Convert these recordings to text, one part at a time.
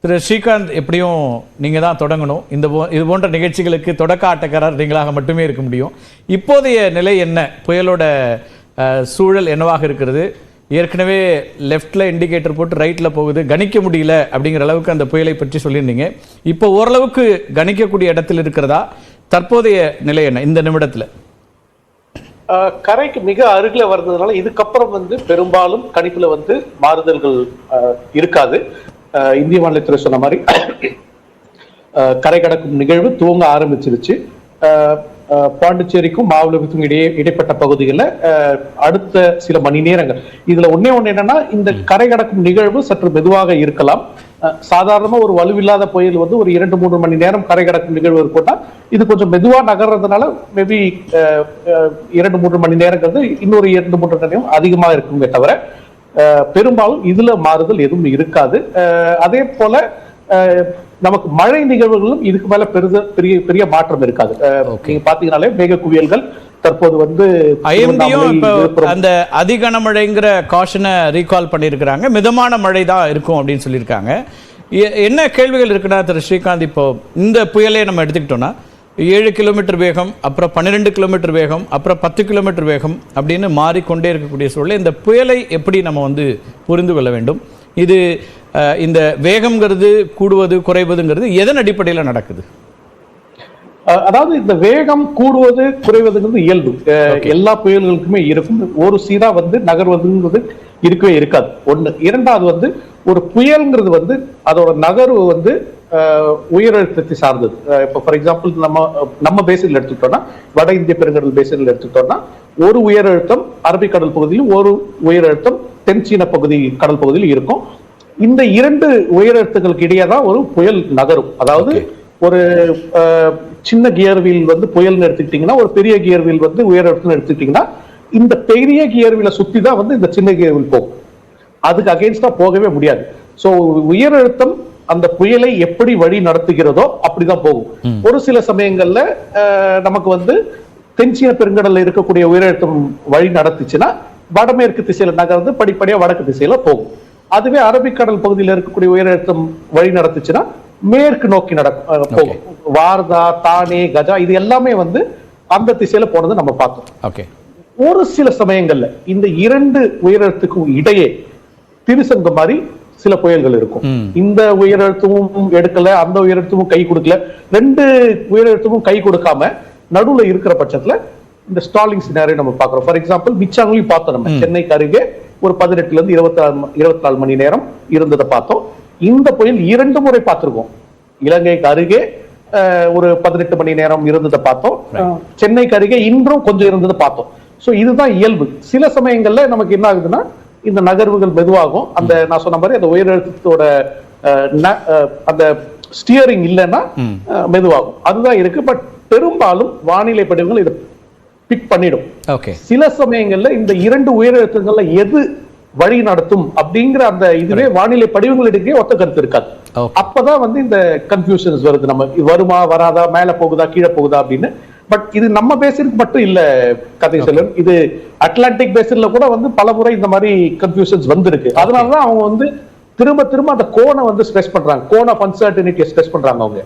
திரு ஸ்ரீகாந்த், எப்படியும் நீங்கள் தான் தொடங்கணும். இது போன்ற நிகழ்ச்சிகளுக்கு தொடக்க ஆட்டக்காரர் நீங்களாக மட்டுமே இருக்க முடியும். இப்போதைய நிலை என்ன? புயலோட சூழல் என்னவாக இருக்கிறது? ஏற்கனவே லெஃப்டில் இண்டிகேட்டர் போட்டு ரைட்டில் போகுது, கணிக்க முடியல அப்படிங்கிற அளவுக்கு அந்த புயலை பற்றி சொல்லியிருந்தீங்க. இப்போ ஓரளவுக்கு கணிக்கக்கூடிய இடத்தில் இருக்கிறதா? தற்போதைய நிலை என்ன இந்த நிமிடத்தில்? கரைக்கு மிக அருகில் வர்றதுனால இதுக்கப்புறம் பெரும்பாலும் கணிப்புல மாறுதல்கள் இருக்காது. இந்திய வானிலைத்துறை சொன்ன மாதிரி கரை கடக்கும் நிகழ்வு துவங்க ஆரம்பிச்சிருச்சு. பாண்டிச்சேரிக்கும் மாவட்டத்துக்கும் இடைப்பட்ட பகுதிகளில் அடுத்த சில மணி நேரங்கள். இதுல ஒன்னே என்னன்னா, இந்த கரை கடக்கும் நிகழ்வு சற்று மெதுவாக இருக்கலாம். சாதாரணமா ஒரு வலுவில்லாத புயல் ஒரு 2-3 மணி நேரம் கரை கடக்கும் நிகழ்வு இருக்கும்னா, இது கொஞ்சம் மெதுவா நகர்றதுனால மேபி 2-3 மணி நேரங்கிறது இன்னொரு 2-3 நேரம் அதிகமாக இருக்குமே தவிர பெரும்பாலும் இதுல மாறுதல் எதுவும் இருக்காது. அதே போல நமக்கு மழை நிகழ்வுகளும் இதுக்கு மேல பெரிய மாற்றம் இருக்காது. நீங்க பாத்தீங்கன்னாலே மேக குவியல்கள் தற்போது அந்த அதிகனமழைங்கிற காஷனை ரீகால் பண்ணியிருக்கிறாங்க. மிதமான மழை தான் இருக்கும் அப்படின்னு சொல்லியிருக்காங்க. என்ன கேள்விகள் இருக்குன்னா திரு ஸ்ரீகாந்த், இப்போ இந்த புயலை நம்ம எடுத்துக்கிட்டோம்னா 7 கிலோமீட்டர் வேகம், அப்புறம் 12 கிலோமீட்டர் வேகம், அப்புறம் 10 கிலோமீட்டர் வேகம் அப்படின்னு மாறிக்கொண்டே இருக்கக்கூடிய சூழல். இந்த புயலை எப்படி நம்ம புரிந்து கொள்ள வேண்டும்? இது இந்த வேகம்ங்கிறது கூடுவது குறைவதுங்கிறது எதன் அடிப்படையில் நடக்குது? அதாவது இந்த வேகம் கூடுவது குறைவதுங்கிறது இயல்பு, எல்லா புயல்களுக்குமே இருக்கும். ஒரு சீரா நகர்வதுங்கிறது இருக்கவே இருக்காது. ஒண்ணு. இரண்டாவது ஒரு புயல்ங்கிறது அதோட நகர்வு உயரழுத்தத்தை சார்ந்தது. இப்போ ஃபார் எக்ஸாம்பிள் நம்ம பேசினில் எடுத்துக்கிட்டோம்னா, வட இந்திய பெருங்கடல் பேசினில் எடுத்துக்கிட்டோம்னா, ஒரு உயரழுத்தம் அரபிக்கடல் பகுதியிலும் ஒரு உயரழுத்தம் தென் சீன பகுதி கடல் பகுதியில் இருக்கும். இந்த 2 உயரழுத்தங்களுக்கு இடையே தான் ஒரு புயல் நகரும். அதாவது ஒரு சின்ன கியர் வீல் புயல்னு எடுத்துக்கிட்டீங்கன்னா, ஒரு பெரிய கியர் வீல் உயரழுத்தம் எடுத்துக்கிட்டீங்கன்னா, இந்த பெரிய கியர் வீலை சுத்தி தான் இந்த சின்ன கியர் வீல் போகும். அதுக்கு அகைன்ஸ்டா போகவே முடியாது. சோ உயரழுத்தம் அந்த புயலை எப்படி வழி நடத்துகிறதோ அப்படிதான் போகும். ஒரு சில சமயங்கள்ல நமக்கு தென்சீன பெருங்கடல்ல இருக்கக்கூடிய உயரழுத்தம் வழி நடத்துச்சுன்னா வடமேற்கு திசையில நகர்ந்து படிப்படியா வடக்கு திசையில போகும். அதுவே அரபிக்கடல் பகுதியில் இருக்கக்கூடிய உயரழுத்தம் வழி நடத்துச்சுன்னா மேற்கு நோக்கி போகும். வார்தா, தானே, கஜா இது எல்லாமே அந்த திசையில போனது நம்ம பார்த்தோம். ஒரு சில சமயங்கள்ல இந்த 2 உயரத்துக்கும் இடையே திருசங்க மாதிரி சில புயல்கள் இருக்கும். இந்த உயரழுத்தமும் எடுக்கல, அந்த உயரழுத்தமும் கை கொடுக்கல, 2 உயரழுத்தமும் கை கொடுக்காம நடுவுல இருக்கிற பட்சத்துல இந்த ஸ்டாலிங் சினாரியோ நம்ம பாக்குறோம். ஃபார் எக்ஸாம்பிள் மிச்சாங்லையும் பார்த்தோம். நம்ம சென்னைக்கு அருகே ஒரு 18 இருந்து 24 மணி நேரம் இருந்ததை பார்த்தோம். இந்த புயல் 2 முறை பார்த்திருக்கோம். இலங்கைக்கு அருகே ஒரு 18 மணி நேரம் இருந்ததை பார்த்தோம். சென்னைக்கு அருகே இன்றும் கொஞ்சம் இருந்ததை பார்த்தோம். சோ இதுதான் இயல்பு. சில சமயங்கள்ல நமக்கு என்ன ஆகுதுன்னா, இந்த நகர்வுகள் மெதுவாகும். அந்த நான் சொன்ன மாதிரி அந்த உயரழுத்தத்தோட அந்த ஸ்டியரிங் இல்லைன்னா மெதுவாகும். அதுதான் இருக்கு. பட் பெரும்பாலும் வானிலை படிவுகள் இதை பிக் பண்ணிடும். சில சமயங்கள்ல இந்த 2 உயரழுத்தங்கள்ல எது வழி நடத்தும் அப்படிங்கிற அந்த இதுவே வானிலை படிவங்களிடையே ஒத்த கருத்து இருக்காது. அப்பதான் இந்த கன்ஃபியூஷன்ஸ் வருது. நம்ம வருமா வராதா, மேல போகுதா கீழே போகுதா அப்படின்னு. பட் இது நம்ம பேசினுக்கு மட்டும் இல்ல கதை செல்வன், இது அட்லாண்டிக் பேசின்ல கூட பல முறை இந்த மாதிரி கன்ஃபியூஷன்ஸ் வந்திருக்கு. அதனாலதான் அவங்க திரும்ப திரும்ப அந்த கோணை ஸ்ட்ரெஸ் பண்றாங்க. கோன் ஆஃப் அன்சர்டனிட்டியை ஸ்ட்ரெஸ் பண்றாங்க அவங்க.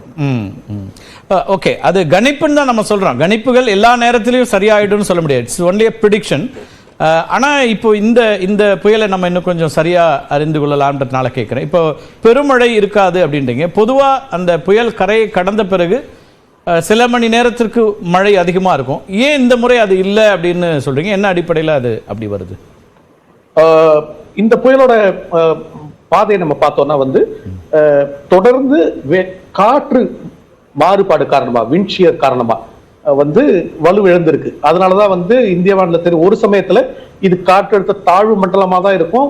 ஓகே, அது கணிப்புன்னு தான் நம்ம சொல்றோம். கணிப்புகள் எல்லா நேரத்திலையும் சரியாயிடும்னு சொல்ல முடியாது. It's only a prediction. ஆனா இப்போ இந்த புயலை நம்ம இன்னும் கொஞ்சம் சரியா அறிந்து கொள்ளலாம்ன்றதுனால கேட்கிறேன். இப்போ பெருமழை இருக்காது அப்படின்றீங்க. பொதுவா அந்த புயல் கரையை கடந்த பிறகு சில மணி நேரத்திற்கு மழை அதிகமா இருக்கும். ஏன் இந்த முறை அது இல்லை அப்படின்னு சொல்றீங்க? என்ன அடிப்படையில் அது அப்படி வருது? இந்த புயலோட பாதையை நம்ம பார்த்தோம்னா தொடர்ந்து காற்று மாறுபாடு காரணமா, விண்ட்ஷியர் காரணமா வலுவிழந்திருக்கு. அதனாலதான் இந்திய வானிலை ஒரு சமயத்துல இது காற்றழுத்த தாழ்வு மண்டலமா தான் இருக்கும்.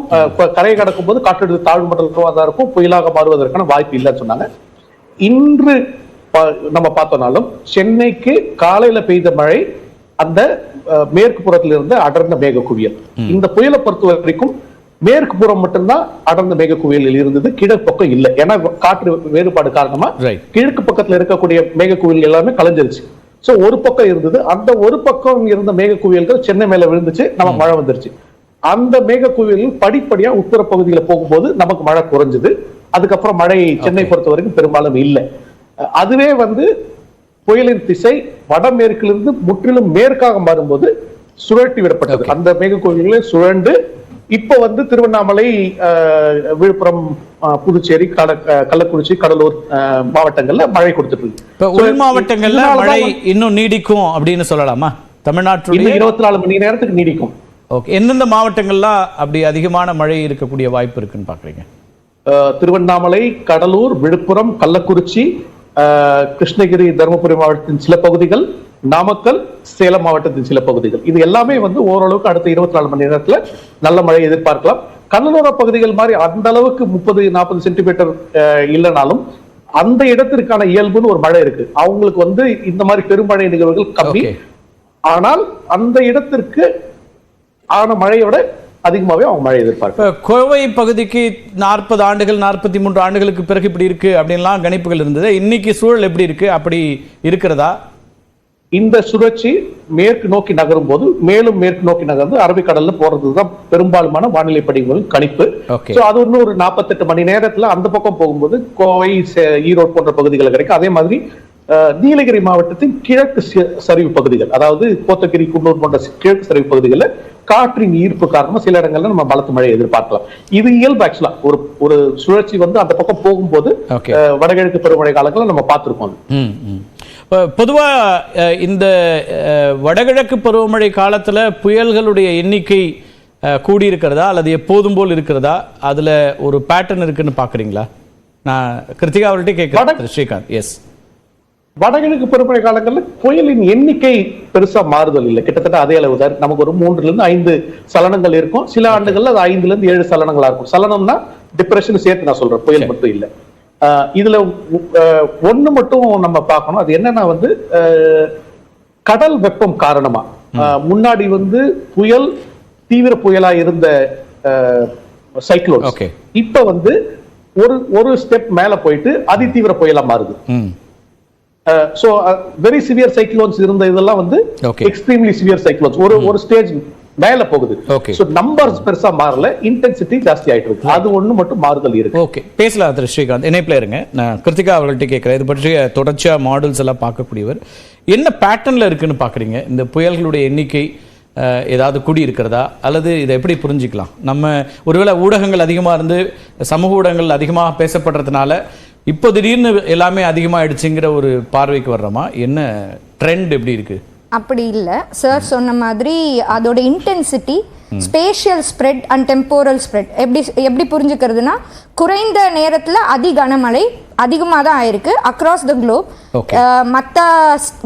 கரையை கடக்கும் போது காற்றழுத்த தாழ்வு மண்டலமா தான் இருக்கும். புயலாக மாறுவதற்கான வாய்ப்பு இல்லைன்னு சொன்னாங்க. இன்று நம்ம பார்த்தோம்னாலும் சென்னைக்கு காலையில பெய்த மழை அந்த மேற்கு புறத்துல இருந்து அடர்ந்த மேக குவியல். இந்த புயலை பொறுத்த வரைக்கும் மேற்கு புறம் மட்டும்தான் அடர்ந்த மேக குவியலில் இருந்தது, கிழக்கு பக்கம் இல்லை. ஏன்னா காற்று வேறுபாடு காரணமா கிழக்கு பக்கத்துல இருக்கக்கூடிய மேக குவியல் எல்லாமே கலைஞ்சிருச்சு. சோ ஒரு பக்கம் இருந்தது, அந்த ஒரு பக்கம் இருந்த மேக குவியல்கள் சென்னை மேல விழுந்துச்சு, நம்ம மழை வந்துருச்சு. அந்த மேக குவியல் படிப்படியா உத்தர பகுதியில போகும்போது நமக்கு மழை குறைஞ்சது. அதுக்கப்புறம் மழை சென்னை பொறுத்த வரைக்கும் பெரும்பாலும் இல்லை. அதுவே வந்து புயலின் திசை வடமேற்கிலிருந்து முற்றிலும் மேற்காக மாறும்போது சுழற்றி விடப்பட்டது. அந்த மேகக்கூட்டங்களே சுழண்டு இப்ப வந்து திருவண்ணாமலை, விழுப்புரம், புதுச்சேரி, கள்ளக்குறிச்சி, கடலூர் மாவட்டங்கள்ல மழை கொடுத்துட்டு இருக்கு. உள் மாவட்டங்கள்ல மழை இன்னும் நீடிக்கும் அப்படின்னு சொல்லலாமா? தமிழ்நாட்டுல 24 மணி நேரத்துக்கு நீடிக்கும். ஓகே, எந்தெந்த மாவட்டங்கள்லாம் அப்படி அதிகமான மழை இருக்கக்கூடிய வாய்ப்பு இருக்குன்னு பாக்குறீங்க? திருவண்ணாமலை, கடலூர், விழுப்புரம், கள்ளக்குறிச்சி, கிருஷ்ணகிரி, தருமபுரி மாவட்டத்தின் சில பகுதிகள், நாமக்கல், சேலம் மாவட்டத்தின் சில பகுதிகள். இது எல்லாமே வந்து ஓரளவுக்கு அடுத்த 24 மணி நேரத்துல நல்ல மழை எதிர்பார்க்கலாம். கடலோர பகுதிகள் மாதிரி அந்த அளவுக்கு 30-40 சென்டிமீட்டர் இல்லைனாலும் அந்த இடத்திற்கான இயல்புன்னு ஒரு மழை இருக்கு. அவங்களுக்கு வந்து இந்த மாதிரி பெருமழை நிகழ்வுகள் கம்மி. ஆனால் அந்த இடத்திற்கு ஆன மழையோட அதிகமாகவே அவங்க மழை எதிர்பார்க்க. கோவை பகுதிக்கு 40 ஆண்டுகள் 43 ஆண்டுகளுக்கு பிறகு இப்படி இருக்கு அப்படின்லாம் கணிப்புகள் இருந்தது. இன்னைக்கு சூழல் எப்படி இருக்கு? அப்படி இருக்கிறதா? இந்த சுழற்சி மேற்கு நோக்கி நகரும் போது மேலும் மேற்கு நோக்கி நகர்ந்து அரபிக்கடல்ல போறதுதான் பெரும்பாலுமான வானிலை படிவுகளின் கணிப்பு. அது இன்னும் ஒரு 48 மணி நேரத்துல அந்த பக்கம் போகும்போது கோவை, ஈரோடு போன்ற பகுதிகள் கிடைக்கும். அதே மாதிரி நீலகிரி மாவட்டத்தின் கிழக்கு சரிவு பகுதிகள், அதாவது கோத்தகிரி, குன்னூர் போன்ற கிழக்கு சரிவு பகுதிகளில் காற்றின் ஈர்ப்பு காரணமா சில இடங்கள்ல நம்ம பலத்த மழை எதிர்பார்க்கலாம். இது இயல்பு. ஆக்சுவலா ஒரு சுழற்சி வந்து அந்த பக்கம் போகும்போது வடகிழக்கு பருவமழை காலங்களில் நம்ம பார்த்திருக்கோம். பொதுவா இந்த வடகிழக்கு பருவமழை காலத்துல புயல்களுடைய எண்ணிக்கை கூடியிருக்கிறதா அல்லது எப்போதும் போல் இருக்கிறதா? அதுல ஒரு பேட்டர்ன் இருக்குன்னு பாக்குறீங்களா? நான் கிருத்திகா அவர்கிட்ட கேட்கிறேன். ஸ்ரீகாந்த். எஸ், வடகிழக்கு பருவமழை காலங்களில் புயலின் எண்ணிக்கை பெருசா மாறுதல் இல்லை. கிட்டத்தட்ட அதே அளவு தான். நமக்கு ஒரு 3-5 சலனங்கள் இருக்கும். சில ஆண்டுகள்ல அது 5-7 சலனங்களா இருக்கும். சலனம்னா டிப்ரெஷன் சேர்த்து நான் சொல்றேன், புயல் மட்டும் இல்லை. இதுல ஒண்ணு மட்டும் நம்ம பார்க்கணும். அது என்னன்னா வந்து கடல் வெப்பம் காரணமா முன்னாடி வந்து புயல் தீவிர புயலா இருந்த சைக்ளோன் இப்ப வந்து ஒரு ஸ்டெப் மேல போயிட்டு அதிதீவிர புயலா மாறுது. சோ வெரி சிவியர் சைக்ளோன்ஸ் இருந்த இதெல்லாம் வந்து எக்ஸ்ட்ரீம்லி சிவியர் சைக்ளோன்ஸ் ஒரு ஸ்டேஜ் மேல போகுது. சோ நம்பர்ஸ் பெருசா மாறல, இன்டென்சிட்டி ஜாஸ்தி ஆயிட்டு இருக்கு. அது ஒண்ணு மட்டும் மாறுதல் இருக்கு. ஓகே, பேசலாம் திரு ஸ்ரீகாந்த். இணைப்புல இருங்க. நான் கிருத்திகா அவர்கள்ட்ட கேட்கிறேன். இது பற்றிய தொடர்ச்சியா மாடல்ஸ் எல்லாம் பார்க்கக்கூடியவர். என்ன பேட்டர்ன்ல இருக்குன்னு பாக்குறீங்க? இந்த புயல்களுடைய எண்ணிக்கை ஏதாவது கூடி இருக்கிறதா அல்லது இதை எப்படி புரிஞ்சுக்கலாம்? நம்ம ஒருவேளை ஊடகங்கள் அதிகமா இருந்து சமூக ஊடகங்கள் அதிகமாக பேசப்படுறதுனால இப்போ திடீர்னு எல்லாமே அதிகமாகிடுச்சுங்கிற ஒரு பார்வைக்கு வர்றோமா? என்ன ட்ரெண்ட் எப்படி இருக்கு? அப்படி இல்லை சார் சொன்ன மாதிரி அதோட intensity, spatial spread and temporal spread எப்படி புரிஞ்சுக்கிறதுனா, குறைந்த நேரத்தில் கனமழை அதிகமாக தான் ஆயிருக்கு அக்ராஸ் த குளோப்.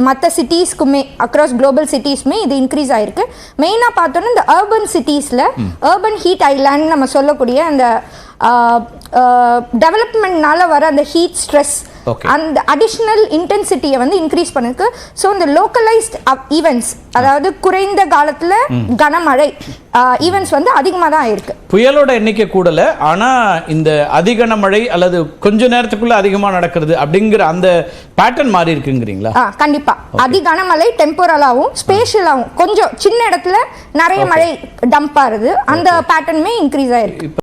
மற்ற சிட்டிஸ்க்குமே அக்ராஸ் குளோபல் சிட்டிஸ்மே இது இன்க்ரீஸ் ஆயிருக்கு. மெயினாக பார்த்தோன்னா இந்த அர்பன் சிட்டிஸில் அர்பன் ஹீட் ஐலாண்ட் நம்ம சொல்லக்கூடிய அந்த டெவலப்மெண்ட்னால வர அந்த ஹீட் ஸ்ட்ரெஸ், அந்த அடிஷனல் இன்டென்சிட்டியை வந்து இன்க்ரீஸ் பண்ணுக்கு. ஸோ இந்த லோக்கலைஸ்ட் ஈவெண்ட்ஸ், அதாவது குறைந்த காலத்துல கனமழை ஈவெண்ட்ஸ் வந்து அதிகமாக தான் இருக்கு. புயலோட எண்ணிக்கை கூடல, ஆனா இந்த அதிகனமழை அல்லது கொஞ்ச நேரத்துக்குள்ள அதிகமா நடக்கிறது அப்படிங்கிற அந்த பேட்டர்ன் மாறி இருக்குங்கிறீங்களா? கண்டிப்பா. அதிகனமழை டெம்போரலாவும் ஸ்பேஷியலாவும் கொஞ்சம் சின்ன இடத்துல நிறைய மழை டம்ப் ஆகுது, அந்த பேட்டர்னுமே இன்க்ரீஸ் ஆயிருக்கு.